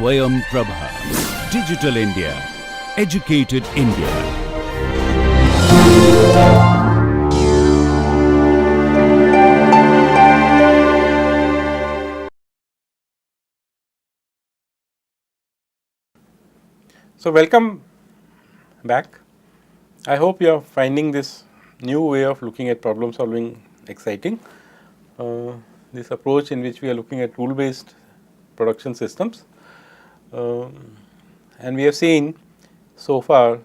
Swayam Prabha. Digital India. Educated India. So, welcome back. I hope you are finding this new way of looking at problem solving exciting. This approach in which we are looking at rule based production systems, and we have seen so far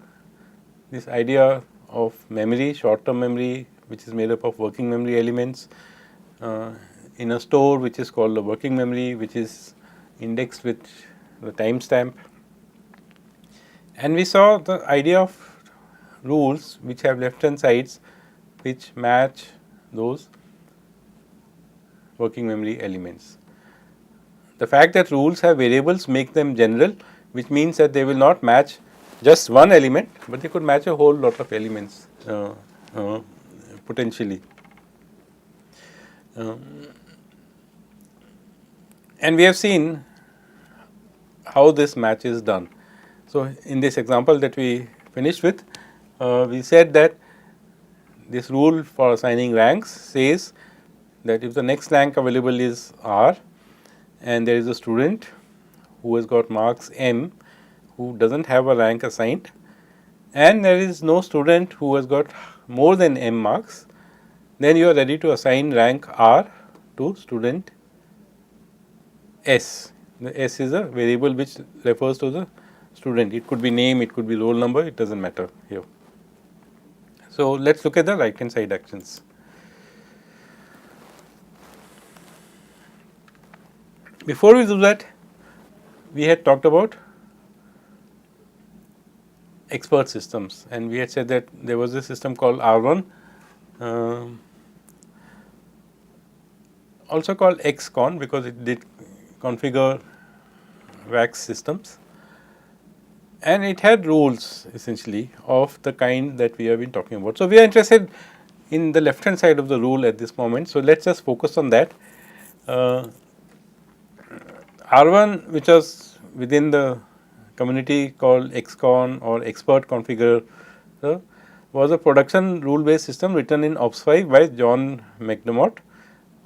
this idea of memory, short term memory, which is made up of working memory elements in a store which is called the working memory, which is indexed with the timestamp. And we saw the idea of rules which have left hand sides which match those working memory elements. The fact that rules have variables make them general, which means that they will not match just one element, but they could match a whole lot of elements potentially. And we have seen how this match is done. So, in this example that we finished with, we said that this rule for assigning ranks says that if the next rank available is R and there is a student who has got marks M who does not have a rank assigned, and there is no student who has got more than M marks, then you are ready to assign rank R to student S. The S is a variable which refers to the student. It could be name, it could be roll number, it does not matter here. So, let us look at the right hand side actions. Before we do that, we had talked about expert systems, and we had said that there was a system called R1, also called XCon because it did configure wax systems, and it had rules essentially of the kind that we have been talking about. So, we are interested in the left hand side of the rule at this moment. So, let us just focus on that. R1, which was within the community called XCon or expert configurer, was a production rule based system written in OPS5 by John McDermott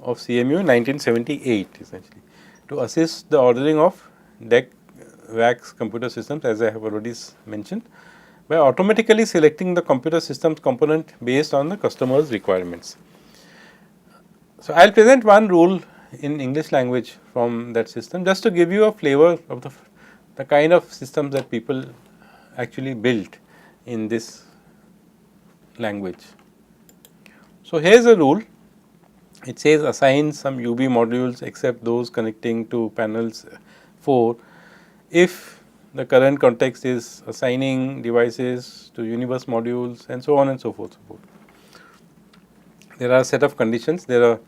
of CMU in 1978 essentially to assist the ordering of DEC wax computer systems, as I have already mentioned, by automatically selecting the computer systems component based on the customer's requirements. So, I will present one rule in English language from that system just to give you a flavor of the kind of systems that people actually built in this language. So, here is a rule. It says assign some UB modules except those connecting to panels 4 if the current context is assigning devices to universe modules and so on and so forth. There are a set of conditions. There are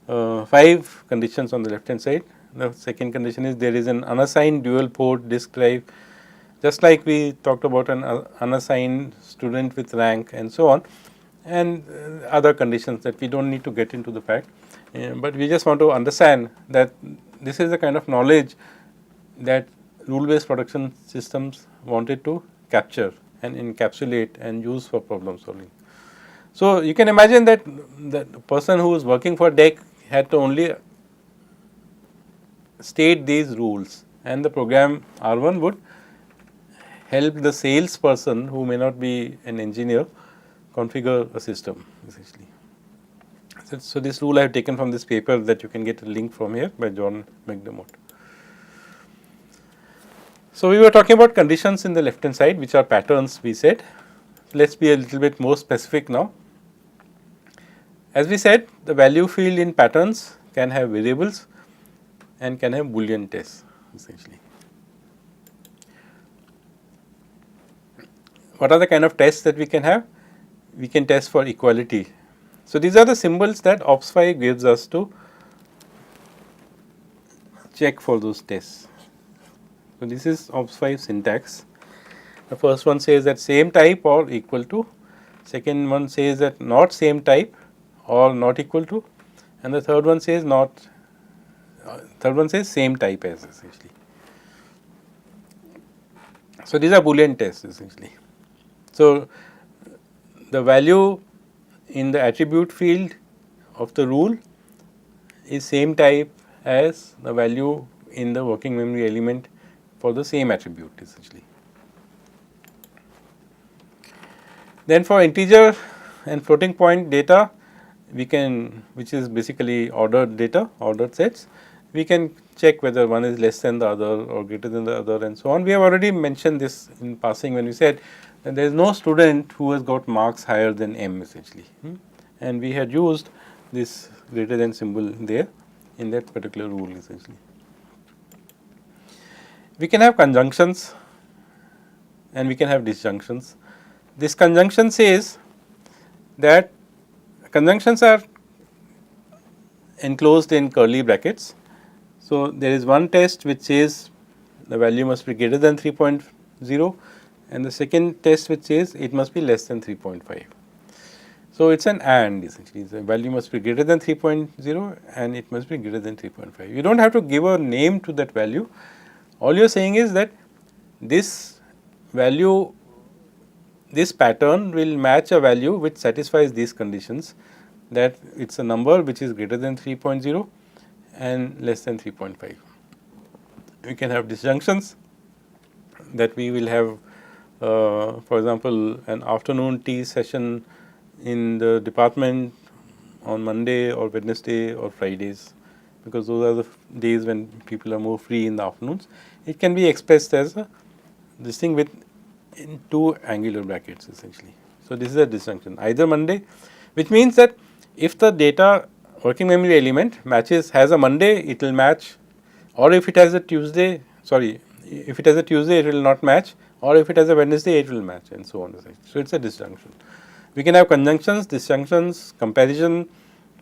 5 conditions on the left hand side. The second condition is there is an unassigned dual port disk drive, just like we talked about an unassigned student with rank and so on, and other conditions that we do not need to get into the fact, but we just want to understand that this is the kind of knowledge that rule based production systems wanted to capture and encapsulate and use for problem solving. So, you can imagine that the person who is working for DEC had to only state these rules, and the program R1 would help the salesperson who may not be an engineer configure a system essentially. So, this rule I have taken from this paper that you can get a link from here by John McDermott. So, we were talking about conditions in the left hand side, which are patterns we said. Let us be a little bit more specific now. As we said, the value field in patterns can have variables and can have Boolean tests essentially. What are the kind of tests that we can have? We can test for equality. So, these are the symbols that OPS5 gives us to check for those tests. So, this is OPS5 syntax. The first one says that same type or equal to, second one says that not same type or not equal to, and the third one says not, third one says same type as essentially. So, these are Boolean tests essentially. So, the value in the attribute field of the rule is same type as the value in the working memory element for the same attribute essentially. Then for integer and floating point data, we can, which is basically ordered data, ordered sets, we can check whether one is less than the other or greater than the other and so on. We have already mentioned this in passing when we said that there is no student who has got marks higher than m essentially, and we had used this greater than symbol there in that particular rule essentially. We can have conjunctions and we can have disjunctions. This conjunction says that conjunctions are enclosed in curly brackets. So, there is one test which says the value must be greater than 3.0 and the second test which says it must be less than 3.5. So, it is an and essentially, the value must be greater than 3.0 and it must be greater than 3.5. You do not have to give a name to that value, all you are saying is that this value, this pattern will match a value which satisfies these conditions, that it is a number which is greater than 3.0 and less than 3.5. We can have disjunctions, that we will have for example, an afternoon tea session in the department on Monday or Wednesday or Fridays, because those are the days when people are more free in the afternoons. It can be expressed as a this thing with in two angular brackets essentially. So, this is a disjunction, either Monday, which means that if the data working memory element matches, has a Monday, it will match, or if it has a Tuesday, sorry, if it has a Tuesday, it will not match, or if it has a Wednesday, it will match, and so on. So, it is a disjunction. We can have conjunctions, disjunctions, comparison,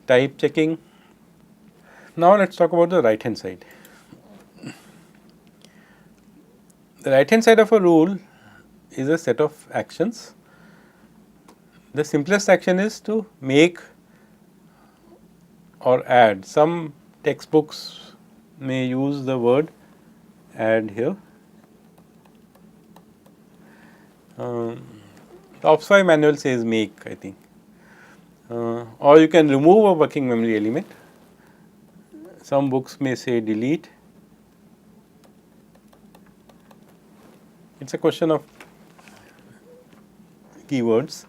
type checking. Now, let us talk about the right hand side. The right hand side of a rule is a set of actions. The simplest action is to make or add. Some textbooks may use the word add here. The OPS5 manual says make, I think, or you can remove a working memory element. Some books may say delete. It is a question of keywords.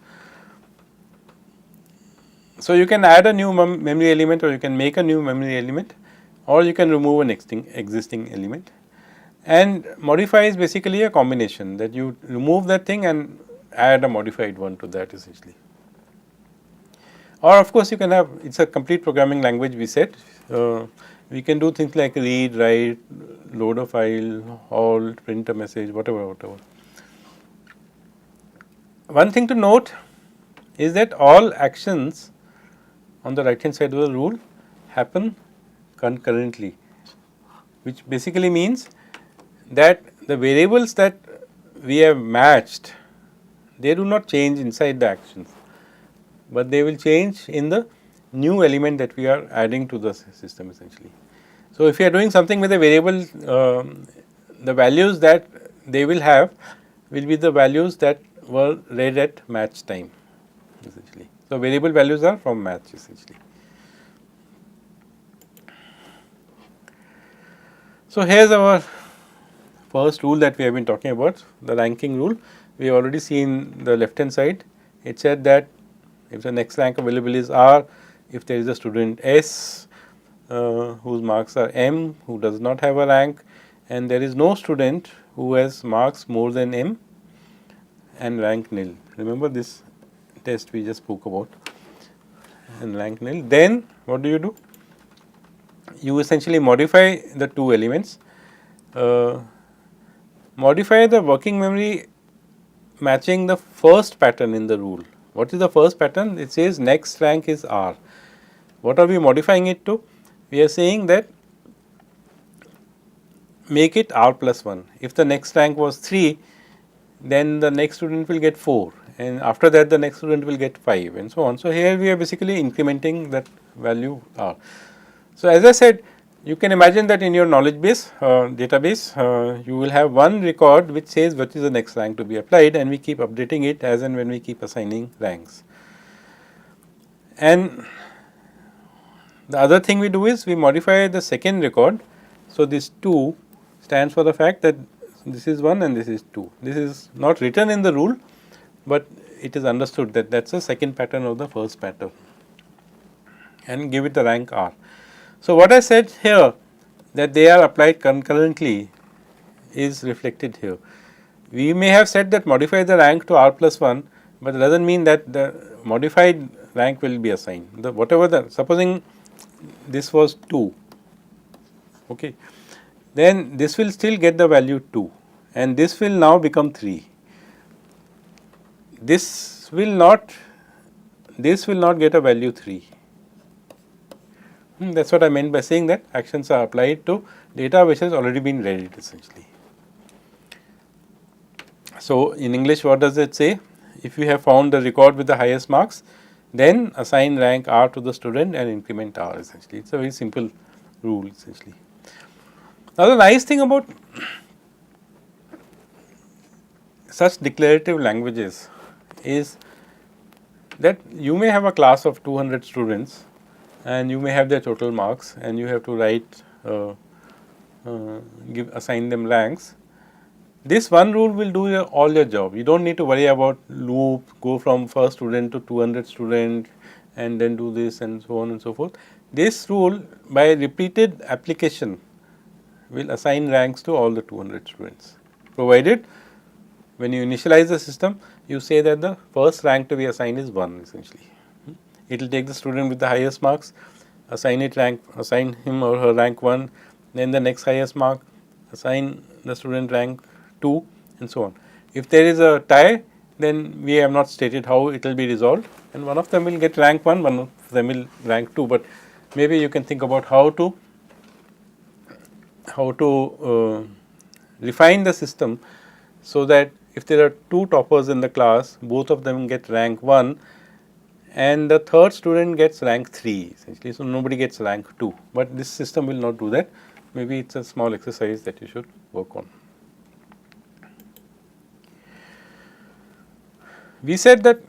So, you can add a new memory element, or you can make a new memory element, or you can remove an existing element. And modify is basically a combination, that you remove that thing and add a modified one to that essentially. Or of course, you can have, it is a complete programming language we said. We can do things like read, write, load a file, halt, print a message, whatever. One thing to note is that all actions on the right hand side of the rule happen concurrently, which basically means that the variables that we have matched, they do not change inside the actions, but they will change in the new element that we are adding to the system essentially. So, if you are doing something with a variable, the values that they will have will be the values that were read at match time essentially. So, variable values are from match essentially. So, here is our first rule that we have been talking about, the ranking rule. We have already seen the left hand side. It said that if the next rank available is R, if there is a student S whose marks are M, who does not have a rank, and there is no student who has marks more than M and rank nil. Remember this test we just spoke about, and rank nil. Then what do? You essentially modify the two elements, modify the working memory matching the first pattern in the rule. What is the first pattern? It says next rank is R. What are we modifying it to? We are saying that make it R plus 1. If the next rank was 3, then the next student will get 4, and after that the next student will get 5, and so on. So, here we are basically incrementing that value R. So, as I said, you can imagine that in your knowledge base database, you will have one record which says what is the next rank to be applied, and we keep updating it as and when we keep assigning ranks. And the other thing we do is we modify the second record. So, this 2 stands for the fact that this is 1 and this is 2. This is not written in the rule, but it is understood that that is the second pattern of the first pattern, and give it the rank R. So, what I said here that they are applied concurrently is reflected here. We may have said that modify the rank to R plus 1, but that does not mean that the modified rank will be assigned. The whatever the, supposing this was 2, okay, then this will still get the value 2, and this will now become 3. This will not get a value 3. That is what I meant by saying that actions are applied to data which has already been read essentially. So, in English what does it say? If you have found the record with the highest marks, then assign rank R to the student and increment R essentially. It is a very simple rule essentially. Now, the nice thing about such declarative languages is that you may have a class of 200 students and you may have their total marks, and you have to write assign them ranks. This one rule will do all your job. You do not need to worry about loop, go from first student to 200 student and then do this and so on and so forth. This rule, by repeated application, will assign ranks to all the 200 students, provided when you initialize the system, you say that the first rank to be assigned is 1 essentially. It will take the student with the highest marks, assign him or her rank 1, then the next highest mark, assign the student rank 2, and so on. If there is a tie, then we have not stated how it will be resolved, and one of them will get rank 1, one of them will rank 2, but maybe you can think about how to refine the system, so that if there are 2 toppers in the class, both of them get rank 1 and the third student gets rank 3 essentially. So, nobody gets rank 2, but this system will not do that. Maybe it is a small exercise that you should work on. We said that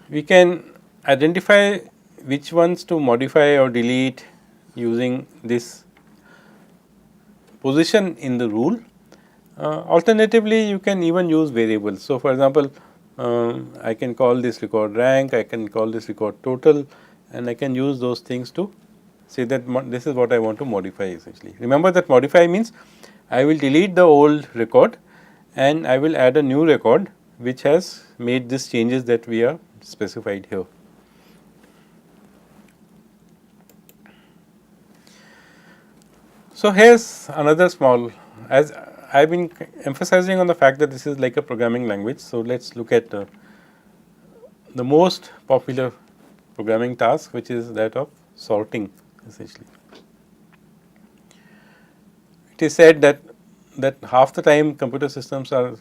we can identify which ones to modify or delete using this position in the rule. Alternatively, you can even use variables. So, for example, I can call this record rank, I can call this record total, and I can use those things to say that this is what I want to modify essentially. Remember that modify means I will delete the old record and I will add a new record which has made these changes that we are specified here. So, here is another small, as I have been emphasizing on the fact that this is like a programming language. So, let us look at the most popular programming task, which is that of sorting essentially. It is said that half the time computer systems are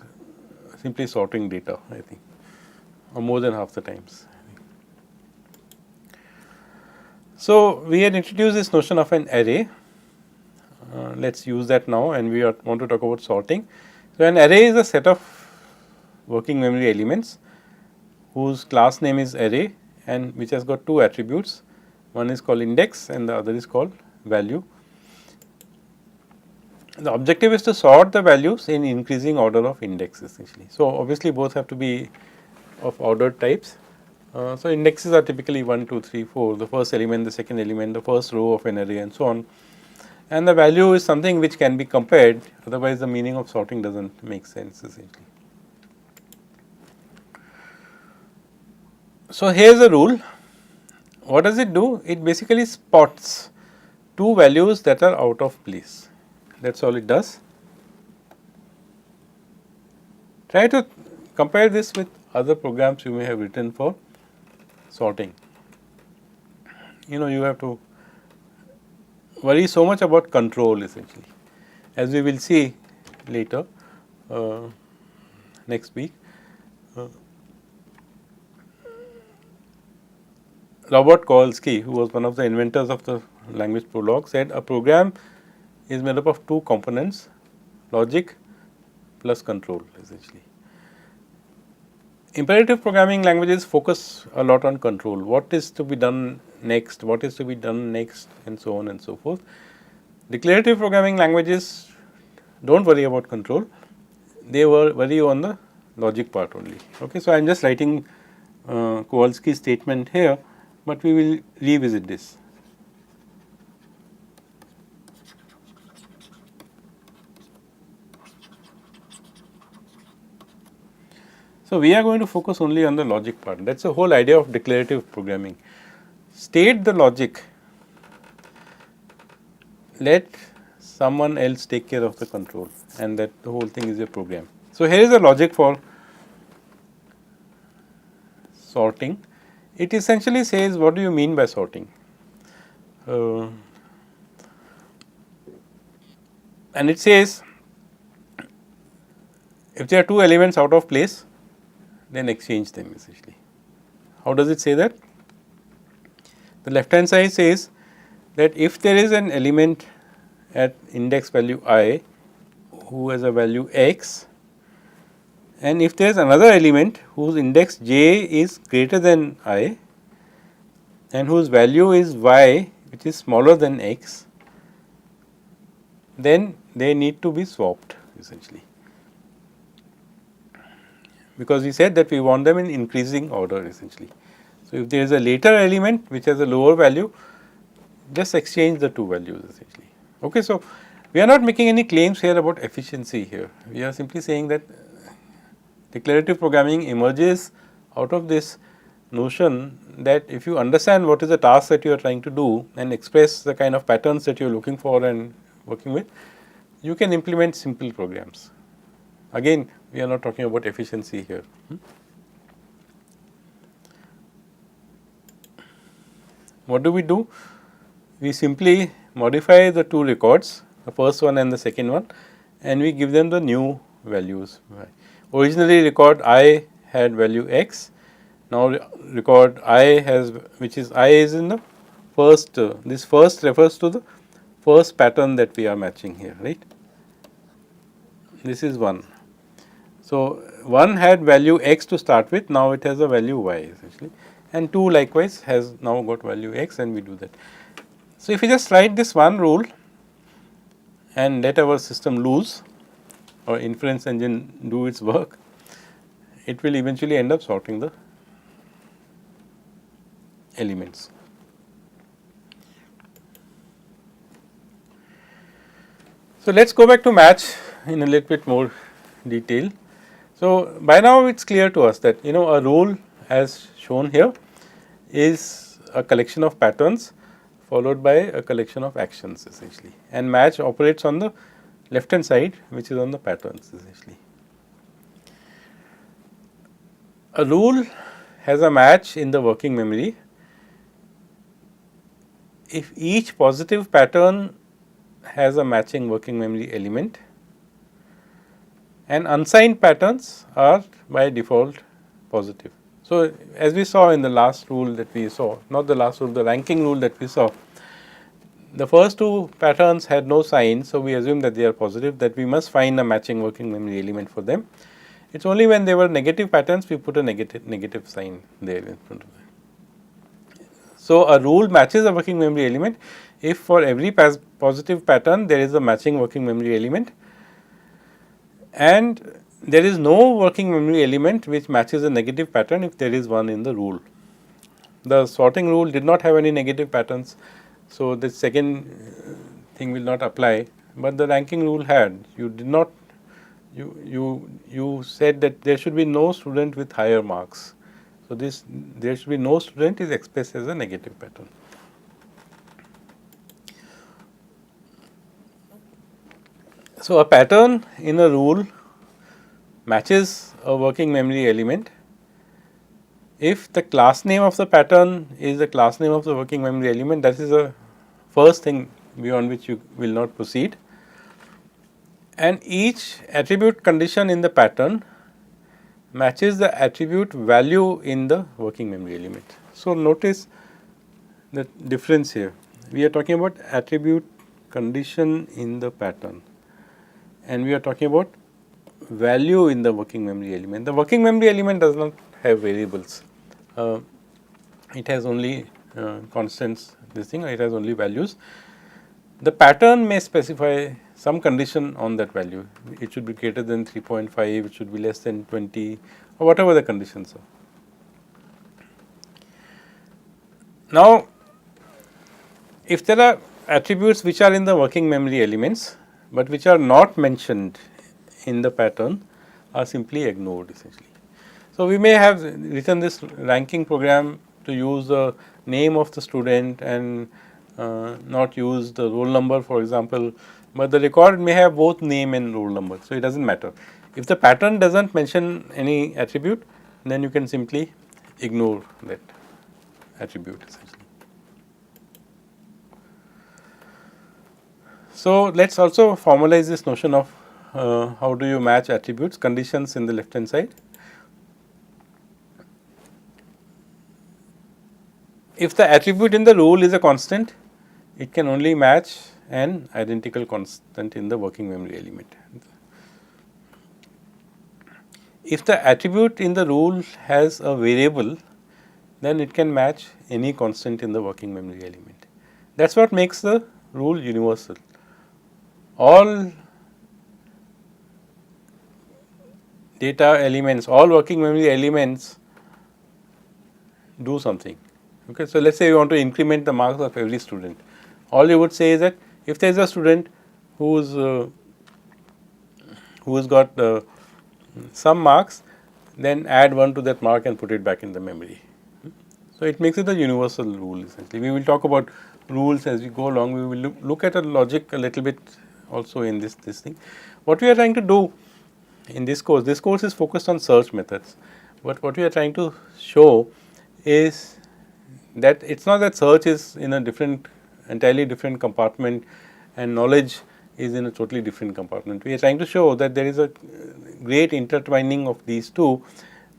simply sorting data, I think, or more than half the times. So, we had introduced this notion of an array. Let us use that now, and we want to talk about sorting. So, an array is a set of working memory elements whose class name is array and which has got 2 attributes. One is called index and the other is called value. The objective is to sort the values in increasing order of index essentially. So, obviously, both have to be of ordered types. So, indexes are typically 1, 2, 3, 4, the first element, the second element, the first row of an array and so on. And the value is something which can be compared, otherwise the meaning of sorting does not make sense essentially. So, here is a rule. What does it do? It basically spots 2 values that are out of place. That is all it does. Try to compare this with other programs you may have written for sorting. You have to worry so much about control essentially, as we will see later next week. Robert Kowalski, who was one of the inventors of the language prologue said a program is made up of two components, logic plus control essentially. Imperative programming languages focus a lot on control, what is to be done next, what is to be done next, and so on and so forth. Declarative programming languages do not worry about control, they worry on the logic part only. Okay. So, I am just writing Kowalski's statement here, but we will revisit this. So, we are going to focus only on the logic part, that is the whole idea of declarative programming. State the logic, let someone else take care of the control, and that the whole thing is a program. So, here is the logic for sorting. It essentially says what do you mean by sorting, and it says if there are two elements out of place, then exchange them essentially. How does it say that? The left hand side says that if there is an element at index value I who has a value x, and if there is another element whose index j is greater than I and whose value is y which is smaller than x, then they need to be swapped essentially, because we said that we want them in increasing order essentially. So, if there is a later element which has a lower value, just exchange the two values essentially. Okay. So, we are not making any claims here about efficiency here, we are simply saying that declarative programming emerges out of this notion that if you understand what is the task that you are trying to do and express the kind of patterns that you are looking for and working with, you can implement simple programs. Again, we are not talking about efficiency here. What do? We simply modify the two records, the first one and the second one, and we give them the new values. Originally record I had value x, now record I has, which is I is in the first, this first refers to the first pattern that we are matching here, right. This is 1. So, 1 had value x to start with, now it has a value y essentially, and 2 likewise has now got value x, and we do that. So, if we just write this one rule and let our system loose or inference engine do its work, it will eventually end up sorting the elements. So, let us go back to match in a little bit more detail. So, by now it is clear to us that a rule as shown here is a collection of patterns followed by a collection of actions essentially, and match operates on the left hand side, which is on the patterns essentially. A rule has a match in the working memory if each positive pattern has a matching working memory element, and unsigned patterns are by default positive. So, as we saw in the last rule that we saw, not the last rule, the ranking rule that we saw, the first two patterns had no sign. So, we assume that they are positive, that we must find a matching working memory element for them. It is only when they were negative patterns we put a negative sign there in front of them. So, a rule matches a working memory element if for every positive pattern there is a matching working memory element, and there is no working memory element which matches a negative pattern if there is one in the rule. The sorting rule did not have any negative patterns, so the second thing will not apply, but the ranking rule had. You did not, you said that there should be no student with higher marks. So, this there should be no student is expressed as a negative pattern. So, a pattern in a rule matches a working memory element if the class name of the pattern is the class name of the working memory element. That is the first thing beyond which you will not proceed, and each attribute condition in the pattern matches the attribute value in the working memory element. So, notice the difference here. we are talking about attribute condition in the pattern, and we are talking about value in the working memory element. The working memory element does not have variables, it has only constants, this thing, it has only values. The pattern may specify some condition on that value, it should be greater than 3.5, it should be less than 20, or whatever the conditions are. Now, if there are attributes which are in the working memory elements, but which are not mentioned in the pattern, are simply ignored essentially. So, we may have written this ranking program to use the name of the student and not use the roll number, for example, but the record may have both name and roll number. So, it does not matter. If the pattern does not mention any attribute, then you can simply ignore that attribute essentially. So, let us also formalize this notion of how do you match attributes, conditions in the left hand side. If the attribute in the rule is a constant, it can only match an identical constant in the working memory element. If the attribute in the rule has a variable, then it can match any constant in the working memory element. That is what makes the rule universal. All data elements, all working memory elements do something. Okay. So, let us say you want to increment the marks of every student. All you would say is that if there is a student who has got some marks, then add 1 to that mark and put it back in the memory. So, it makes it a universal rule essentially. We will talk about rules as we go along, we will look at a logic a little bit also in this thing. What we are trying to do in this course is focused on search methods, but what we are trying to show is that it is not that search is in a different, entirely different compartment and knowledge is in a totally different compartment. We are trying to show that there is a great intertwining of these two,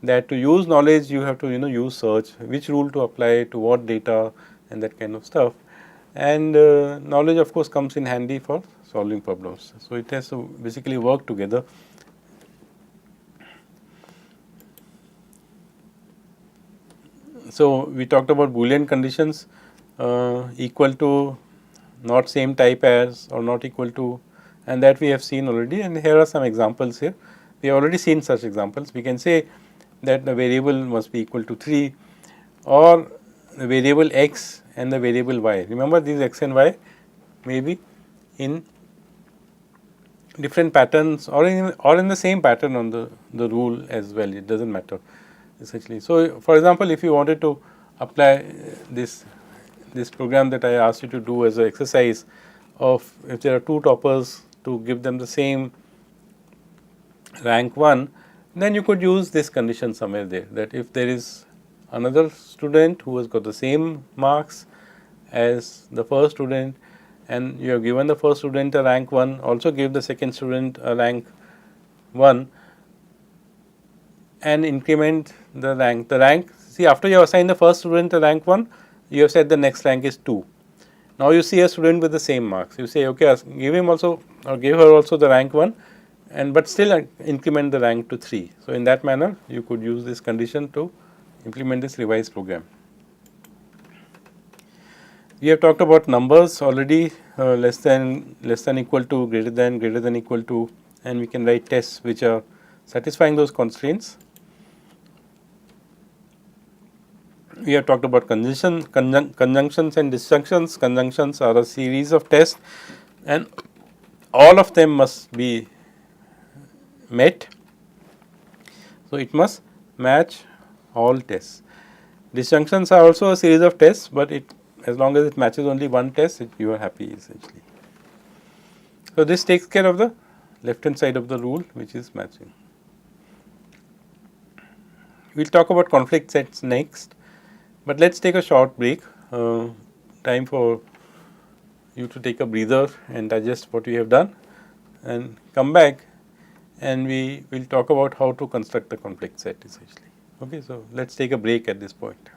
that to use knowledge you have to use search, which rule to apply to what data and that kind of stuff, and knowledge of course comes in handy for solving problems. So, it has to basically work together. So, we talked about Boolean conditions, equal to, not same type as, or not equal to, and that we have seen already, and here are some examples here. We have already seen such examples. We can say that the variable must be equal to 3, or the variable x and the variable y. Remember, these x and y may be in different patterns or in the same pattern on the rule as well, it does not matter essentially. So, for example, if you wanted to apply this program that I asked you to do as an exercise of, if there are two toppers, to give them the same rank 1, then you could use this condition somewhere there, that if there is another student who has got the same marks as the first student, and you have given the first student a rank 1, also give the second student a rank 1 and increment the rank. The rank, see, after you have assigned the first student a rank 1, you have said the next rank is 2. Now, you see a student with the same marks, you say, okay, give him also or give her also the rank 1, and but still increment the rank to 3. So, in that manner you could use this condition to implement this revised program. We have talked about numbers already, less than, equal to, greater than equal to, and we can write tests which are satisfying those constraints. We have talked about conjunctions and disjunctions. Conjunctions are a series of tests and all of them must be met. So, it must match all tests. Disjunctions are also a series of tests, but as long as it matches only one test, you are happy essentially. So, this takes care of the left hand side of the rule, which is matching. We will talk about conflict sets next, but let us take a short break, time for you to take a breather and digest what we have done, and come back and we will talk about how to construct the conflict set essentially. Okay, so, let us take a break at this point.